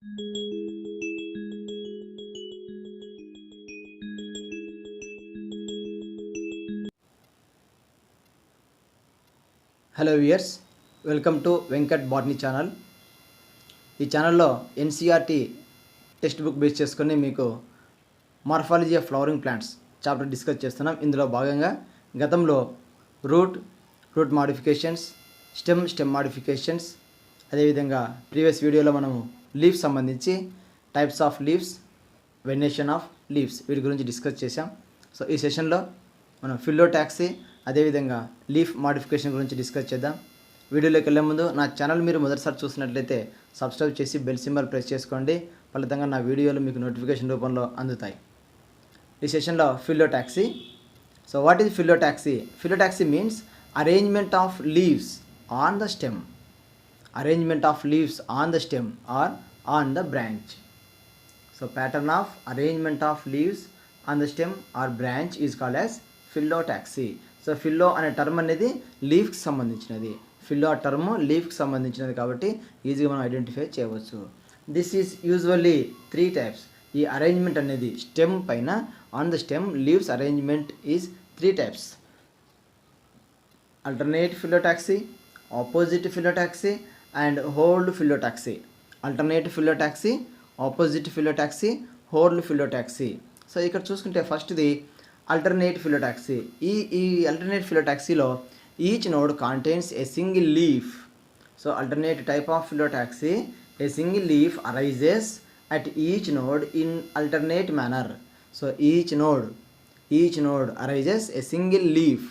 Hello viewers, welcome to Venkat botany channel. ఈ ఛానల్లో NCERT text book base చేసుకొని మీకు morphology of flowering plants chapter discuss చేస్తున్నాం. ఇందులో భాగంగా గతంలో రూట్ మాడిఫికేషన్స్, స్టెమ్ మాడిఫికేషన్స్, అదేవిధంగా ప్రీవియస్ వీడియోలో మనము లీవ్స్ సంబంధించి types of leaves, venation of leaves వీటి గురించి డిస్కస్ చేశాం. సో ఈ సెషన్లో మనం ఫిల్లోటాక్సీ అదేవిధంగా లీఫ్ మాడిఫికేషన్ గురించి డిస్కస్ చేద్దాం. వీడియోలోకి వెళ్ళే ముందు నా ఛానల్ మీరు మొదటిసారి చూసినట్లయితే సబ్స్క్రైబ్ చేసి బెల్ సింబల్ ప్రెస్ చేసుకోండి. ఫలితంగా నా వీడియోలు మీకు నోటిఫికేషన్ రూపంలో అందుతాయి. ఈ సెషన్లో phyllotaxy. So what is phyllotaxy? Phyllotaxy means arrangement of leaves on the stem. Arrangement of leaves on the stem or on the branch. So pattern of arrangement of leaves on the stem or branch is called as phyllotaxy. So phyllo అనే term అనేది లీఫ్కి సంబంధించినది. ఫిల్లో term లీఫ్కి సంబంధించినది కాబట్టి ఈజీగా మనం identify చేయవచ్చు. This is usually 3 types. ఈ arrangement అనేది స్టెమ్ పైన on the stem leaves arrangement is 3 types. alternate phyllotaxy, opposite phyllotaxy and whole phyllotaxy. alternate phyllotaxy, opposite phyllotaxy, whole phyllotaxy. So ఇక్కడ చూసుకుంటే ఫస్ట్ది alternate phyllotaxy. ఈ alternate phyllotaxyలో each node contains a single leaf. So alternate type of phyllotaxy, a single leaf arises at each node in alternate manner. So each node arises a single leaf.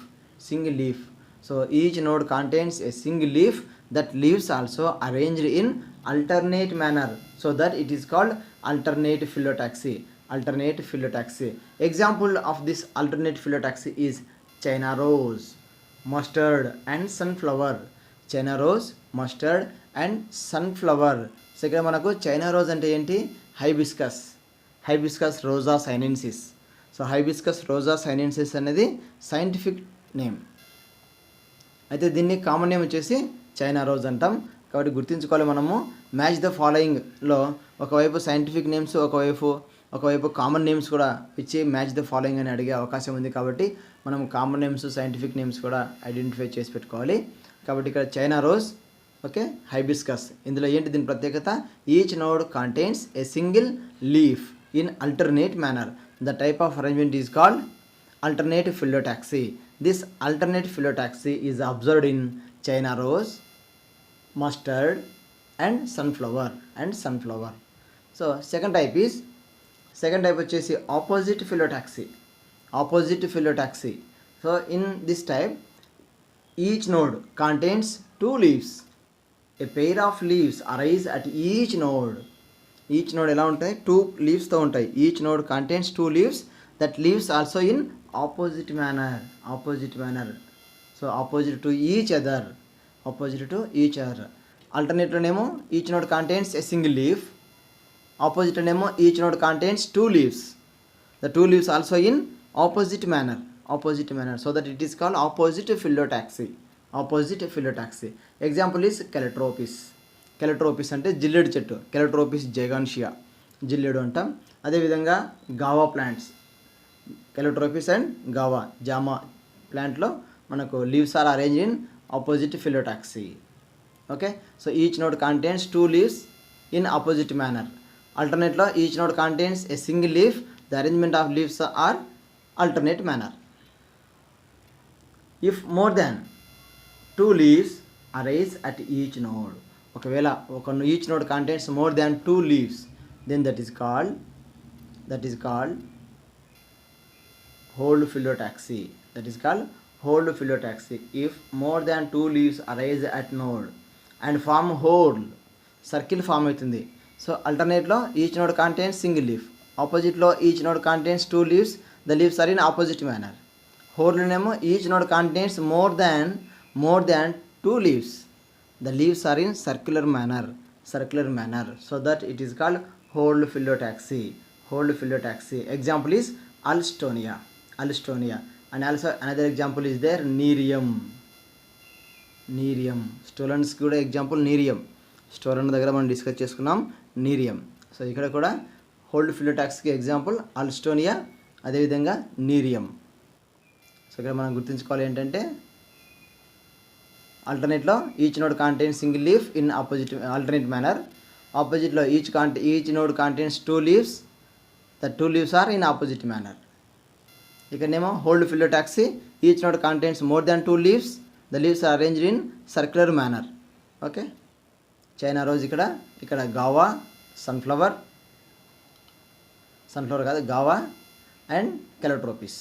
So each node contains a single leaf. That leaves also arranged in alternate manner, so that it is called alternate phyllotaxy. Example of this alternate phyllotaxy is China rose, mustard and sunflower. China rose, mustard and sunflower. So ఇక్కడ మనకు China rose అంటే ఏంటి? Hibiscus రోజా sinensis. So hibiscus రోజా sinensis అనేది scientific name. అయితే దీన్ని common name వచ్చేసి China rose అంటాం. కాబట్టి గుర్తుంచుకోవాలి మనము. మ్యాచ్ ద ఫాలోయింగ్లో ఒకవైపు సైంటిఫిక్ నేమ్స్, ఒకవైపు కామన్ నేమ్స్ కూడా ఇచ్చి మ్యాచ్ ద ఫాలోయింగ్ అని అడిగే అవకాశం ఉంది. కాబట్టి మనం కామన్ నేమ్స్, సైంటిఫిక్ నేమ్స్ కూడా ఐడెంటిఫై చేసి పెట్టుకోవాలి. కాబట్టి ఇక్కడ చైనా రోజ్, ఓకే, హైబిస్కస్. ఇందులో ఏంటి దీని ప్రత్యేకత? Each node contains a single leaf in alternate manner. The type of arrangement is called alternate phyllotaxy. This alternate phyllotaxy is observed in China rose, mustard and sunflower. So second type వచ్చేసి opposite phyllotaxy. So in this type each node contains 2 leaves. A pair of leaves arise at each node. Each node ఎలా ఉంటాయి? 2 లీవ్స్తో ఉంటాయి. Each node contains 2 leaves. That leaves also in opposite manner. So opposite to each other. Alternate-లోనేమో each node contains a single leaf. Opposite-లోనేమో each node contains 2 leaves. The 2 leaves also in opposite manner. So that it is called opposite phyllotaxy. Example is కెలట్రోపిస్ అంటే జిల్లెడు చెట్టు. కెలట్రోపిస్ జైగాన్షియా, జిల్లెడు అంటాం. అదేవిధంగా గావా plants, కెలట్రోపిస్ and గావా, జామా ప్లాంట్లో మనకు leaves are arrange in opposite phyllotaxy. Okay, so each node contains 2 leaves in opposite manner. ఆల్టర్నేట్లో each node contains a single leaf. The arrangement of leaves are alternate manner. If more than 2 leaves arise at each node, ఒకవేళ each node contains more than 2 leaves, then that is called whole phyllotaxy. If more than 2 leaves arise at node and form whole, circle form అవుతుంది. So అల్టర్నేట్లో each node contains single leaf. ఆపోజిట్లో each node contains 2 leaves. The leaves are in opposite manner. Whole-లోనేమో each node contains more than 2 leaves. The leaves are in circular manner, so that it is called whole phyllotaxy. Example is Alstonia, and also another example is there, Nerium. Stolons kuda example Nerium. Stolen దగ్గర మనం discuss చేసుకున్నాం. నీరియం. So ఇక్కడ కూడా hold ఫిలోటాక్స్కి example ఆల్స్టోనియా, అదేవిధంగా నీరియం. So ఇక్కడ మనం గుర్తుంచుకోవాలి ఏంటంటే ఆల్టర్నేట్లో each node contains single leaf in opposite alternate manner. ఆపోజిట్లో each node contains 2 leaves. The 2 leaves are in opposite manner. ఇక్కడనేమో whorled phyllotaxy, each node contains more than 2 leaves. The leaves are arranged in circular manner. Okay, China rose ఇక్కడ guava, sunflower కాదు guava and calotropis.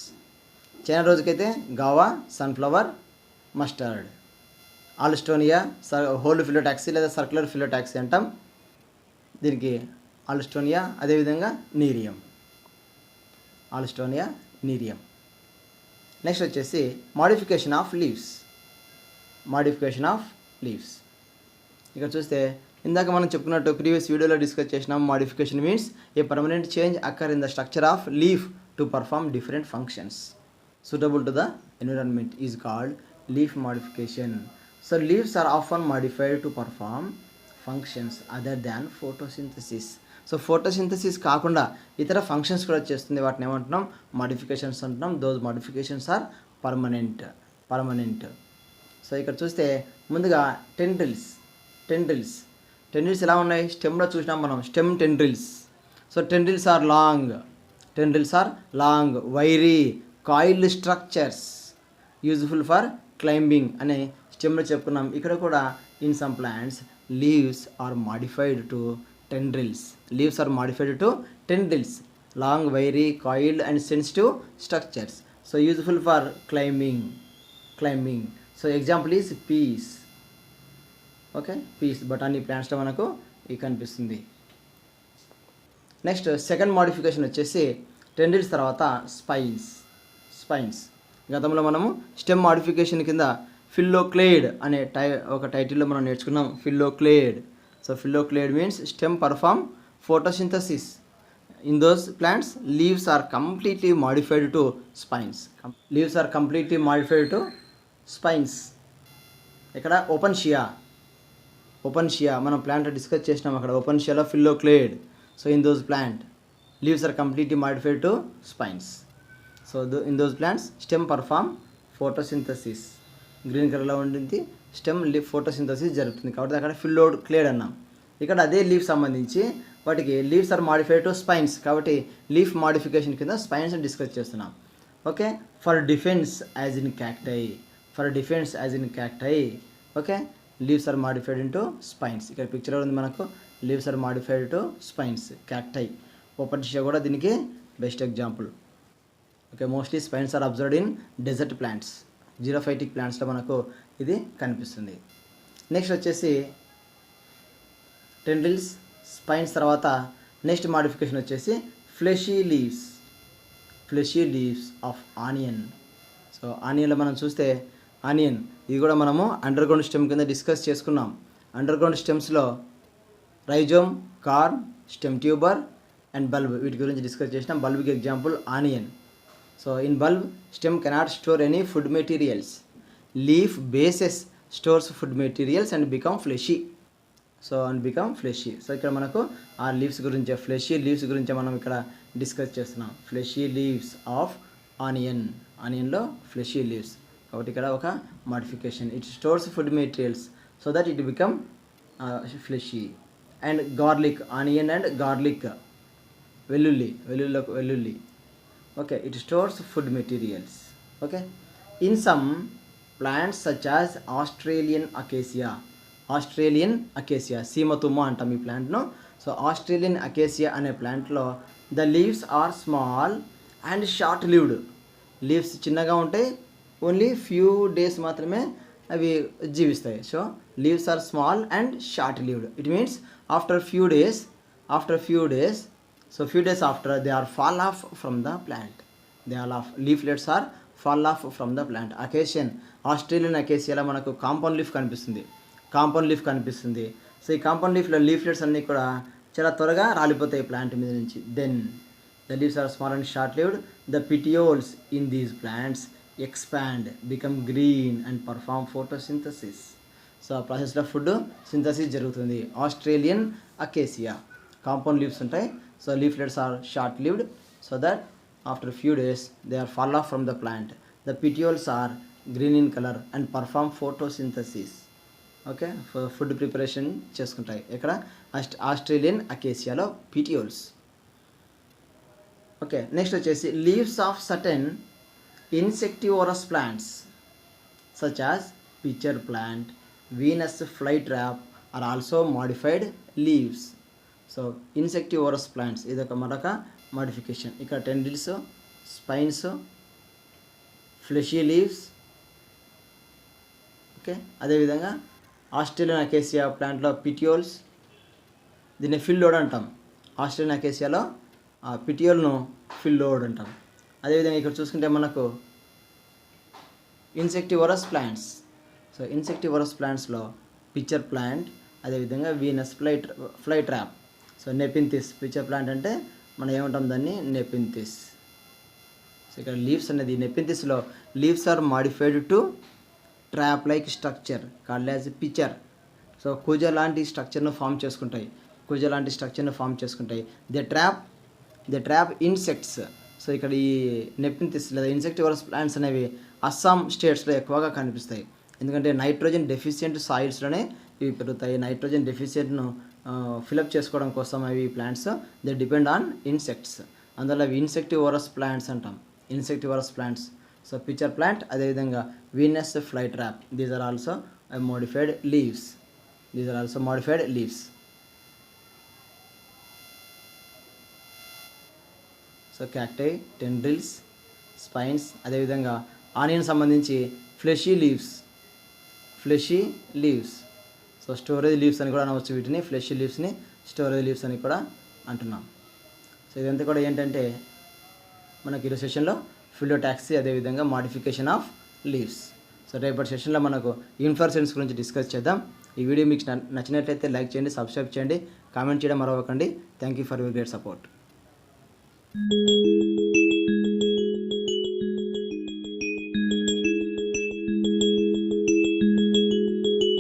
China రోజుకైతే guava, sunflower, mustard. Alstonia whorled phyllotaxy లేదా circular phyllotaxy అంటాం దీనికి. Alstonia, అదేవిధంగా నీరియం. ఆల్స్టోనియా, నీరియం. Next వచ్చేసి modification of leaves. ఇక్కడ చూస్తే ఇందాక మనం చెప్పుకున్నట్టు ప్రీవియస్ వీడియోలో డిస్కస్ చేసినాం. Modification means a permanent change అక్కర్ in the structure of leaf to perform different functions suitable to the environment is called leaf modification. So leaves are often modified to perform functions other than photosynthesis. So photosynthesis కాకుండా ఇతర functions కూడా చేస్తుంది, వాటిని ఏమంటున్నాం? Modifications అంటున్నాం. Those modifications are permanent. So ఇక్కడ చూస్తే ముందుగా టెండ్రిల్స్ ఎలా ఉన్నాయి? స్టెమ్లో చూసినాం మనం, stem tendrils. So tendrils are long wiry coiled structures useful for climbing అనే స్టెమ్లో చెప్పుకున్నాం. ఇక్కడ కూడా in some plants leaves are modified to tendrils, long wiry coiled and sensitive structures. So useful for climbing. So example is peas. Okay, piece బటానీ ప్లాంట్స్లో మనకు ఇది కనిపిస్తుంది. Next second modification వచ్చేసి tendrils తర్వాత స్పైన్స్. గతంలో మనము స్టెమ్ మోడిఫికేషన్ కింద phylloclade అనే ఒక టైటిల్లో మనం నేర్చుకున్నాం. Phylloclade. So phylloclade means stem perform photosynthesis. In those plants leaves are completely modified to spines. ఇక్కడ ఓపెన్ షియా మనం ప్లాంట్ డిస్కస్ చేసినాం. అక్కడ ఓపెన్ షియాలో phylloclade. So in those plant leaves are completely modified to spines. So in those plants stem perform photosynthesis. Green కలర్లో ఉంటుంది stem photosynthesis జరుగుతుంది కాబట్టి అక్కడ ఫిల్లోక్లేడ్ అన్నాం. ఇక్కడ అదే లీఫ్ సంబంధించి వాటికి leaves are modified to spines కాబట్టి లీఫ్ మాడిఫికేషన్ కింద స్పైన్స్ డిస్కస్ చేస్తున్నాం. Okay, for defence as in cacti. Okay, leaves are modified into spines. ఇక్కడ పిక్చర్లో ఉంది మనకు leaves are modified to spines. Cacti, opuntia కూడా దీనికి best example. Okay, mostly spines are observed in desert plants, xerophytic ప్లాంట్స్లో మనకు ఇది కనిపిస్తుంది. నెక్స్ట్ వచ్చేసి టెండ్రిల్స్, స్పైన్స్ తర్వాత నెక్స్ట్ మాడిఫికేషన్ వచ్చేసి fleshy leaves of onion. So ఆనియన్లో మనం చూస్తే ఆనియన్ ఇది కూడా మనము అండర్ గ్రౌండ్ స్టెమ్ కింద డిస్కస్ చేసుకున్నాం. అండర్ గ్రౌండ్ స్టెమ్స్లో rhizome, corm, stem tuber and bulb వీటి గురించి డిస్కస్ చేసినాం. బల్బ్కి example onion. So in bulb stem cannot store any food materials. Leaf bases stores food materials and become fleshy. So ఇక్కడ మనకు ఆ లీవ్స్ గురించి ఫ్లెషీ లీవ్స్ గురించి మనం ఇక్కడ డిస్కస్ చేస్తున్నాం. ఫ్లెషీ లీవ్స్ ఆఫ్ ఆనియన్లో ఫ్లెషీ లీవ్స్ కాబట్టి ఇక్కడ ఒక modification. It stores food materials so that it become fleshy. And garlic, onion and garlic, వెల్లుల్లి. Okay, it stores food materials. Okay, in some plants such as Australian acacia సీమతుమ్మ అంటాం ఈ ప్లాంట్ను. So Australian acacia అనే ప్లాంట్లో the leaves are small and short lived. Leaves చిన్నగా ఉంటాయి, only few days మాత్రమే అవి జీవిస్తాయి. So leaves are small and short lived. It means after few days so few days after they are fall off from the plant. Leaflets are fall off from the plant. Australian అకేసియాలో మనకు compound leaf కనిపిస్తుంది. So ఈ compound లీఫ్లో leaflets అన్నీ కూడా చాలా త్వరగా రాలిపోతాయి ప్లాంట్ మీద నుంచి. Then the leaves are small and short lived. The petioles in these plants expand, become green and perform photosynthesis. So ఆ ప్రాసెస్లో ఫుడ్ సింథసిస్ జరుగుతుంది. ఆస్ట్రేలియన్ అకేసియా కాంపౌండ్ లీవ్స్ ఉంటాయి. So leaflets are short lived, so that after few days they are fall off from the plant. The petioles are green in colour and perform photosynthesis. Okay, food preparation చేసుకుంటాయి. ఇక్కడ Australian అకేసియాలో petioles. Okay, next వచ్చేసి leaves of certain insectivorous plants such as pitcher plant, Venus fly trap are also modified leaves. So insectivorous plants ఇదొక మరొక మాడిఫికేషన్. ఇక్కడ tendrils, spines, fleshy leaves. Okay, అదేవిధంగా Australian acacia ప్లాంట్లో పిటియోల్స్, దీన్ని ఫిల్లోడ్ అంటాం. ఆస్ట్రేలియన్ అకేసియాలో పిటియోల్ను ఫిల్లోడ్ అంటాం. అదేవిధంగా ఇక్కడ చూసుకుంటే మనకు ఇన్సెక్టివోరస్ ప్లాంట్స్. సో ఇన్సెక్టివోరస్ ప్లాంట్స్లో పిచర్ ప్లాంట్, అదేవిధంగా Venus fly trap. So nepenthes, pitcher plant అంటే మనం ఏమంటాం దాన్ని నెపింతిస్. సో ఇక్కడ లీవ్స్ అనేది నెపింతిస్లో leaves are modified to trap like structure called as pitcher. So కూజ లాంటి స్ట్రక్చర్ను ఫామ్ చేసుకుంటాయి. They trap insects. సో ఇక్కడ ఈ నెపింతిస్ లేదా ఇన్సెక్టివోరస్ ప్లాంట్స్ అనేవి అస్సాం స్టేట్స్లో ఎక్కువగా కనిపిస్తాయి. ఎందుకంటే నైట్రోజన్ డెఫిషియెంట్ సాయిల్స్లోనే ఇవి పెరుగుతాయి. నైట్రోజన్ డెఫిషియెంట్ను ఫిలప్ చేసుకోవడం కోసం అవి plants they depend on insects. అందువల్ల అవి ఇన్సెక్టివోరస్ ప్లాంట్స్ అంటాం, insectivorous plants. So pitcher plant, అదేవిధంగా Venus fly trap, these are also modified leaves. So cacti, tendrils, spines, అదేవిధంగా ఆనియన్ సంబంధించి fleshy leaves. So storage leaves అని కూడా అనవచ్చు వీటిని. ఫ్లెషీ లీవ్స్ని స్టోరేజ్ లీవ్స్ అని కూడా అంటున్నాం. సో ఇదంతా కూడా ఏంటంటే మనకి ఈరోజు సెషన్లో ఫిల్లోటాక్సీ, అదేవిధంగా మాడిఫికేషన్ ఆఫ్ లీవ్స్. సో రేపటి సెషన్లో మనకు ఇన్ఫ్లోరెసెన్స్ గురించి డిస్కస్ చేద్దాం. ఈ వీడియో మీకు నచ్చినట్లయితే లైక్ చేయండి, సబ్స్క్రైబ్ చేయండి, కామెంట్ చేయడం మరవకండి. Thank you for your great support.